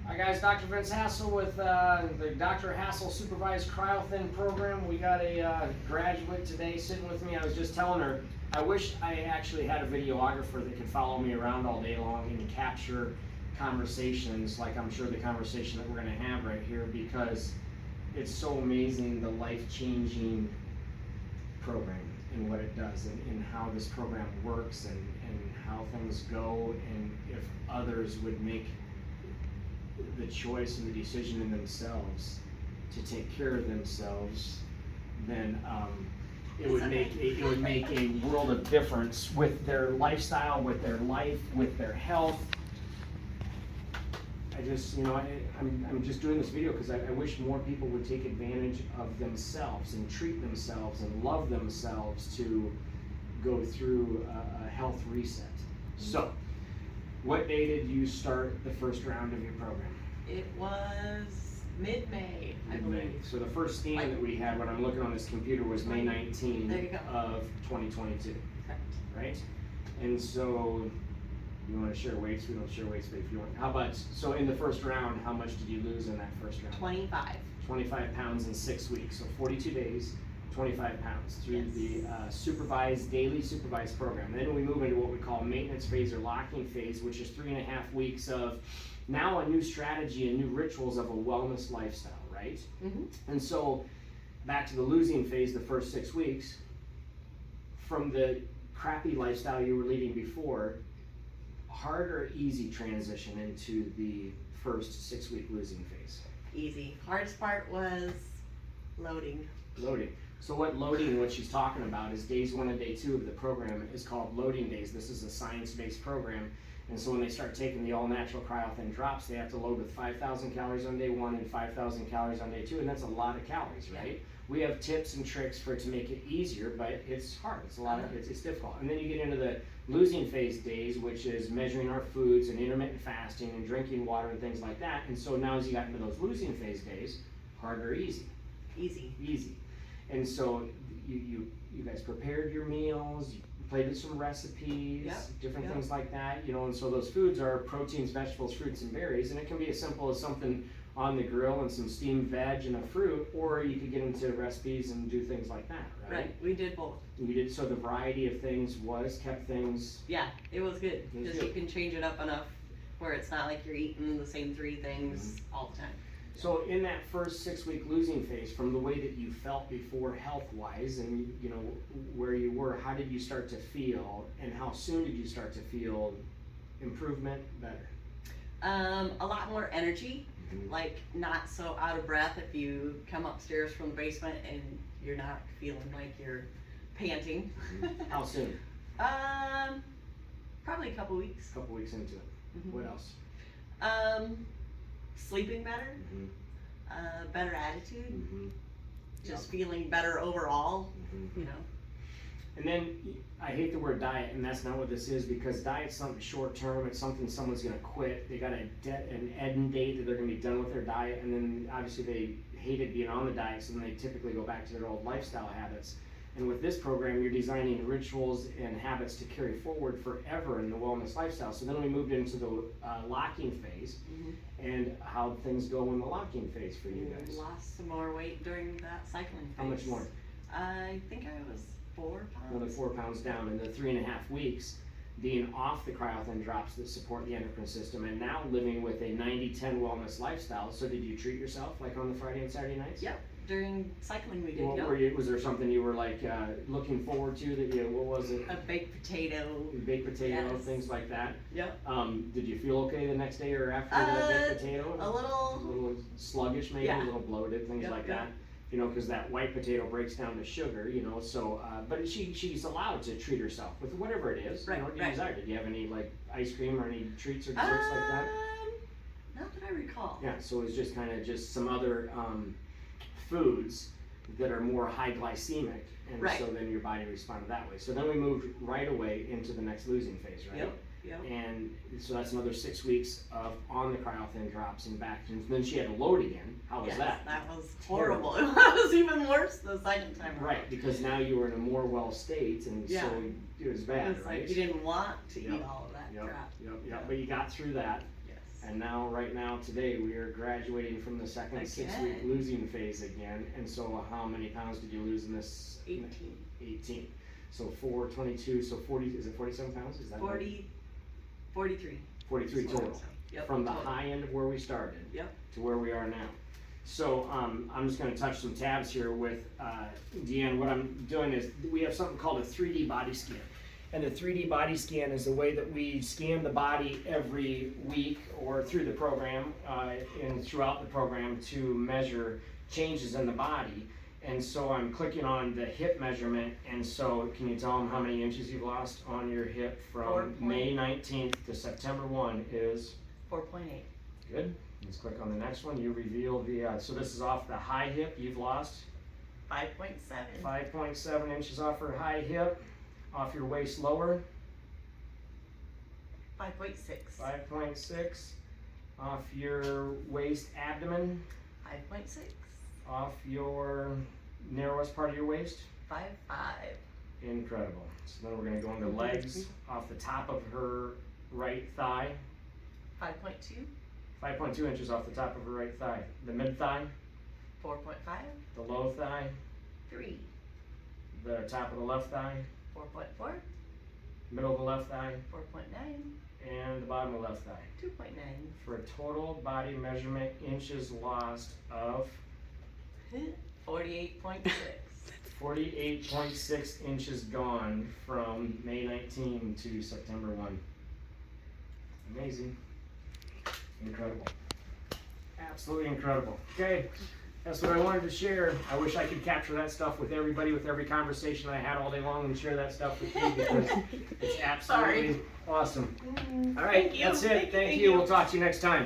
Hi guys, Dr. Vince Hassel with the Dr. Hassel Supervised ChiroThin program. We got a graduate today sitting with me. I was just telling her, I wish I actually had a videographer that could follow me around all day long and capture conversations like I'm sure the conversation that we're going to have right here, because it's so amazing the life-changing program and what it does and how this program works and how things go, and if others would make the choice and the decision in themselves to take care of themselves, then it would make a world of difference with their lifestyle, with their life, with their health. I just, I'm just doing this video because I wish more people would take advantage of themselves and treat themselves and love themselves to go through a health reset. So, what day did you start the first round of your program? It was mid-May, I believe. So the first scan that we had when I'm looking on this computer was May 19 of 2022. Correct. Right? And so, you want to share weights? We don't share weights, but if you want. How about, so in the first round, how much did you lose in that first round? 25. 25 pounds in 6 weeks. So 42 days, 25 pounds through the daily supervised program. Then we move into what we call maintenance phase or locking phase, which is 3.5 weeks of now a new strategy and new rituals of a wellness lifestyle, right? Mm-hmm. And so back to the losing phase, the first 6 weeks, from the crappy lifestyle you were leading before, hard or easy transition into the first 6 week losing phase? Easy. Hardest part was loading. Loading. So what she's talking about is days 1 and day 2 of the program is called loading days. This is a science-based program. And so when they start taking the all-natural ChiroThin drops, they have to load with 5,000 calories on day 1 and 5,000 calories on day 2, and that's a lot of calories, right? We have tips and tricks for it to make it easier, but it's hard. It's a lot of it's difficult. And then you get into the losing phase days, which is measuring our foods and intermittent fasting and drinking water and things like that. And so now as you got into those losing phase days, hard or easy? Easy. Easy. And so you guys prepared your meals, you played with some recipes, different things like that, and so those foods are proteins, vegetables, fruits, and berries, and it can be as simple as something on the grill and some steamed veg and a fruit, or you could get into recipes and do things like that, right? Right, we did both. You did, so the variety of things kept things... Yeah, it was good, because you can change it up enough where it's not like you're eating the same 3 things all the time. So in that first 6 week losing phase, from the way that you felt before health-wise and where you were, how did you start to feel, and how soon did you start to feel improvement, better? A lot more energy, like not so out of breath if you come upstairs from the basement and you're not feeling like you're panting. How soon? Probably a couple weeks. A couple weeks into it. What else? Sleeping better, better attitude, just feeling better overall, And then, I hate the word diet, and that's not what this is, because diet's something short term, it's something someone's gonna quit, they got an end date that they're gonna be done with their diet, and then obviously they hated being on the diet, so then they typically go back to their old lifestyle habits. And with this program, you're designing rituals and habits to carry forward forever in the wellness lifestyle. So then we moved into the locking phase, and how things go in the locking phase for you guys. Lost some more weight during that cycling phase. How much more? I think I was 4 pounds. Another 4 pounds down in the 3.5 weeks, being off the ChiroThin drops that support the endocrine system, and now living with a 90-10 wellness lifestyle. So did you treat yourself like on the Friday and Saturday nights? Yep. During cycling we did, Was there something you were like looking forward to that what was it? A baked potato. Baked potato, things like that? Yep. Did you feel okay the next day or after the baked potato? A little sluggish maybe, a little bloated, things like that. Because that white potato breaks down to sugar, so, but she's allowed to treat herself with whatever it is, what you desire. Did you have any like ice cream or any treats or desserts like that? Not that I recall. Yeah, so it was just kind of just some other foods that are more high glycemic, and so then your body responded that way. So then we moved right away into the next losing phase, right? Yep. And so that's another 6 weeks of on the ChiroThin drops and back, and then she had to load again. How was that? That was horrible. It was even worse the second time around. Right, because now you were in a more well state, and so it was bad, It was right? like you didn't want to eat all of that crap. But you got through that. Yes. And now, right now, today, we are graduating from the second 6-week Again. losing phase again. And so how many pounds did you lose in this? 18. 18. So 4, 22, so 40, is it 47 pounds? Is that 40, 43. 43 total. Yep, From the total. high end of where we started Yep. to where we are now. So I'm just gonna touch some tabs here with Deanne. What I'm doing is, we have something called a 3D body scan. And the 3D body scan is the way that we scan the body every week or through the program and throughout the program to measure changes in the body. And so I'm clicking on the hip measurement, and so can you tell them how many inches you've lost on your hip from May 19th to September 1 is? 4.8. Good. Let's click on the next one. You reveal the, so this is off the high hip, you've lost 5.7. 5.7 inches off her high hip. Off your waist lower, 5.6. 5.6. Off your waist abdomen, 5.6. off your narrowest part of your waist. 5.5. Incredible. So then we're gonna go into legs, off the top of her right thigh, 5.2. 5.2 inches off the top of her right thigh. The mid thigh, 4.5. the low thigh, 3. the top of the left thigh, 4.4. middle of the left thigh, 4.9. and the bottom of the left thigh. 2.9. For a total body measurement inches lost of 48.6. 48.6 inches gone from May 19 to September 1. Amazing. Incredible. Absolutely incredible. Okay, that's what I wanted to share. I wish I could capture that stuff with everybody, with every conversation I had all day long, and share that stuff with you, because it's absolutely awesome. All right, Thank you. that's it. Thank Thank you. you. We'll talk to you next time.